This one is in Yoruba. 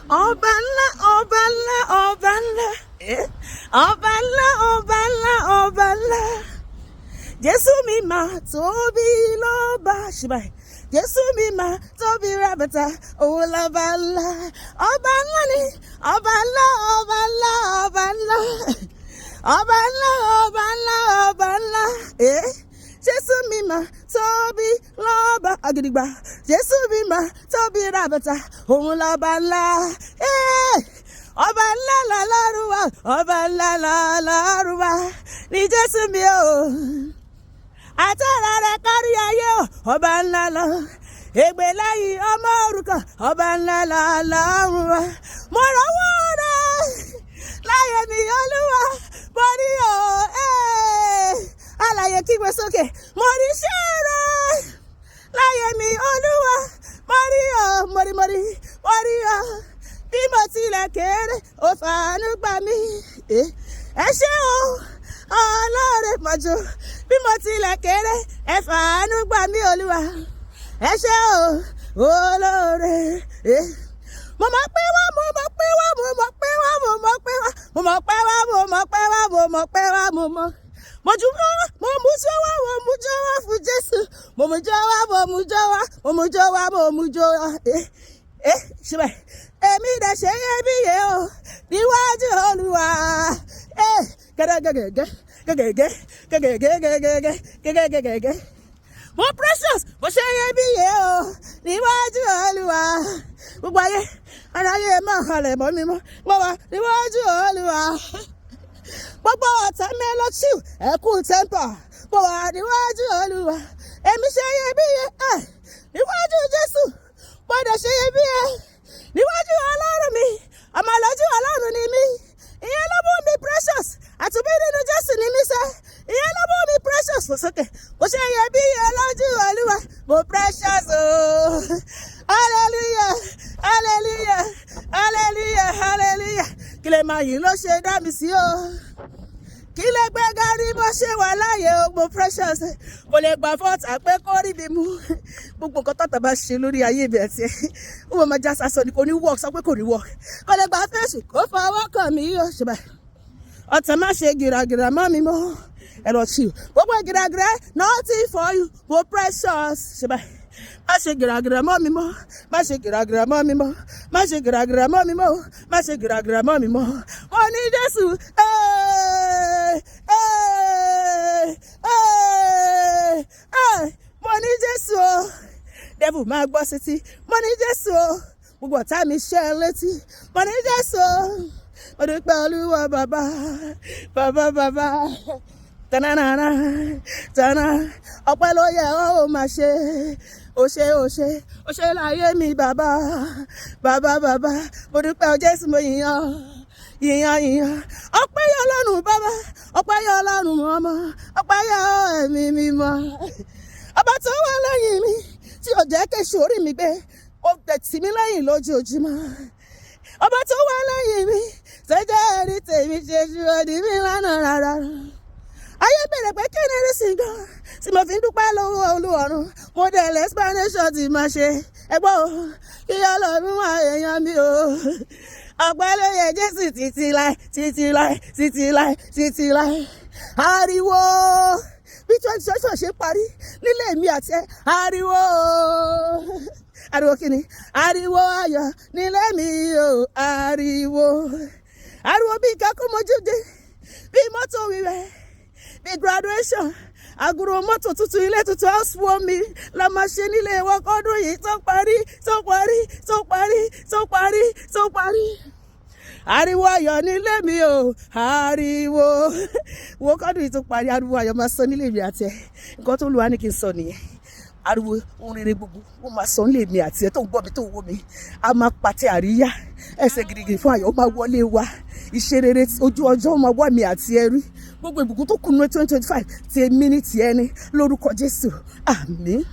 ọba ńlá, ọba ńlá, ọba ńlá, ọba ńlá, ọba ńlá, ọba ńlá. Jésù mi máa tóbi lọ́ba ṣùgbọ́n Jésù mi máa tóbi rábàtà òun lọ́ba ńlá. Ọba ńlá ni ọba ńlá, ọba ńlá, ọba ńlá, ọba ńlá, ọba ńlá, ọba ńlá. Jésù mi máa tóbi lọ́ba àgìdìgbà. Jésù mi máa tóbi rábàtà òun lọ́ba ńlá. Ọba ńlá lọ́lọ́run wa, ọba ńlá lọ́lọ́run wa ní Jésù mi o. Àtàrà rẹ̀ kárí ayé o, ọba ńlá lọ. Ègbè lẹ́yìn ọmọ òrukàn, ọba ńlá lọ́lọ́run wa. Mo rọ́wọ́ rẹ̀ láyé mi Olúwa, mo rí o. Alààyè kígbe sókè, mo rí iṣẹ́ rẹ̀ láyé mi Olúwa, mo rí o, mo rí o. Bí mo tilẹ̀ kéré, ó fàánú gbà mí. Ẹ ṣé o, ọlọ́rẹ̀ mọ̀jọ́. Bí mo tilẹ̀ kéré, ẹ fàánú gbà mí Olúwa. Ẹ ṣé o, olóore. Mo mọ̀ pé wá, mo mọ̀ pé wá, mo mọ̀ pé wá, mo mọ̀ pé wá, mo mọ̀ pé wá, mo mọ̀ pé wá, mo mọ̀ pé wá, mo mọ̀. Mo mú jọ wá fún Jésù. Mo mú jọ wá, mo mú jọ wá, mo mú jọ wá, mo mú jọ wá. Ṣùgbọ́n èmi dẹ̀ ṣe iyebíye o níwájú Olúwa. Gẹ́gẹ́gẹ́gẹ́. Mo precious, mo ṣe iyebíye o níwájú Olúwa. Gbogbo ayé, aláyé máa halẹ̀ mọ́ mi mọ́. Mo wà níwájú Olúwa. Gbogbo ọ̀tá mélòó ẹ̀kú tẹ́ḿpà. Mo wà níwájú Olúwa. Èmi ṣe iyebíye níwájú Jésù. Mo dẹ̀ ṣe iyebíye níwájú Ọlọ́run mi. Ọmọ lójú Ọlọ́run ni mí. Ìyẹn ló mú mi precious. Àtúbí nínú Jésù ni mí sẹ́. Ìyẹn ló mú mi precious fò sókè. Mo ṣe iyebíye lójú Olúwa. Mo precious o. Hallelujah, hallelujah, hallelujah, hallelujah. Kí lè máa yìí ló ṣe dá mi sí o. Kí lè gbé gàrí bó ṣe wà láàyè o. Mo precious. Kò lè gbà fọ́ọ̀tà pé kó rí mi mú. Gbogbo nǹkan tọ́tà bá ṣe lórí ayé mi àti ẹ̀. Ó máa já sásọ ni kò ní work, sọ pé kò ní work. Kò lè gbà fẹ́ẹ̀sì kó fọwọ́ kàn mí o. Ṣùgbọ́n ọ̀tá má ṣe gìràgìrà mọ́ mi mọ́. Ẹ lọ sí o. Gbogbo gìràgìrà nothing for you. Mo precious. Ṣùgbọ́n má ṣe gìràgìrà mọ́ mi mọ́. Má ṣe gìràgìrà mọ́ mi mọ́. Má ṣe gìràgìrà mọ́ mi mọ́. Má ṣe gìràgìrà mọ́ mi mọ́. Mo ní Jésù. Mo ní Jésù o. Devil máa gbọ́ sétí. Mo ní Jésù o. Gbogbo ọ̀tá mi ṣẹ́ létí. Mo ní Jésù o. Mo dúpẹ́ Olúwa bàbá. Tanana, tana, ọpẹ́ ló yẹ ó máa ṣe. Ó ṣe láyé mi bàbá. Mo dúpẹ́ Jésù mo yìnyàn. Ọpẹ́ yọ Ọlọ́run bàbá. Ọpẹ́ yọ Ọlọ́run ọmọ. Ọpẹ́ yọ ẹ̀mí mímọ́. Ọba tó wà lẹ́yìn mi tí ò jẹ́ kéṣù orí mi gbé. Ó tẹ̀tì mí lẹ́yìn lójoojúmọ́. Ọba tó wà lẹ́yìn mi tó jẹ́ ẹ̀rí tèmi ṣe ju ọdí mi lánàá rárá. Ayé bèrè pé kí ni rísí gan tí mo fi ń dúpẹ́ lọ́wọ́ Olúwarun. Mo dẹ̀ l'explanation tí máa ṣe. Ẹgbọ́n o, kí Ọlọ́run wá èèyàn mi o. Ọpẹ́ ló yẹ Jésù títí láé. Ariwo bí 2020 ṣe parí nílé mi àti ẹ. Ariwo kí ni? Ariwo ayọ̀ nílé mi o. Ariwo bí ìkákọ́ mọ́júdé bí mọ́tò wíwẹ́. Bí graduation, àgùrò mọ́tò tuntun, ilé tuntun, house warming la máa ṣe nílé wa kọ́dún yìí tó parí. Ariwo ayọ̀ nílé mi o. Ariwo. Wo kọ́dún yìí tó parí, ariwo ayọ̀ máa sọ nílé mi àti ẹ. Nǹkan tó Olúwa ní kí n sọ nìyẹn. Ariwo orin gbogbo ó máa sọ nílé mi àti ẹ tó ń gbọ́ mi tó ń wò mí. A máa pàtẹ àríyá. Ẹsẹ̀ gidigidi fún ayọ̀ ó máa wọlé wa. Iṣẹ́ rere ojú ọjọ́ ó máa wá mi àti ẹ rí. Gbogbo ìbùkún tó kù ní 2025 ti èmi ní ti ẹni lórúkọ Jésù. Àmín.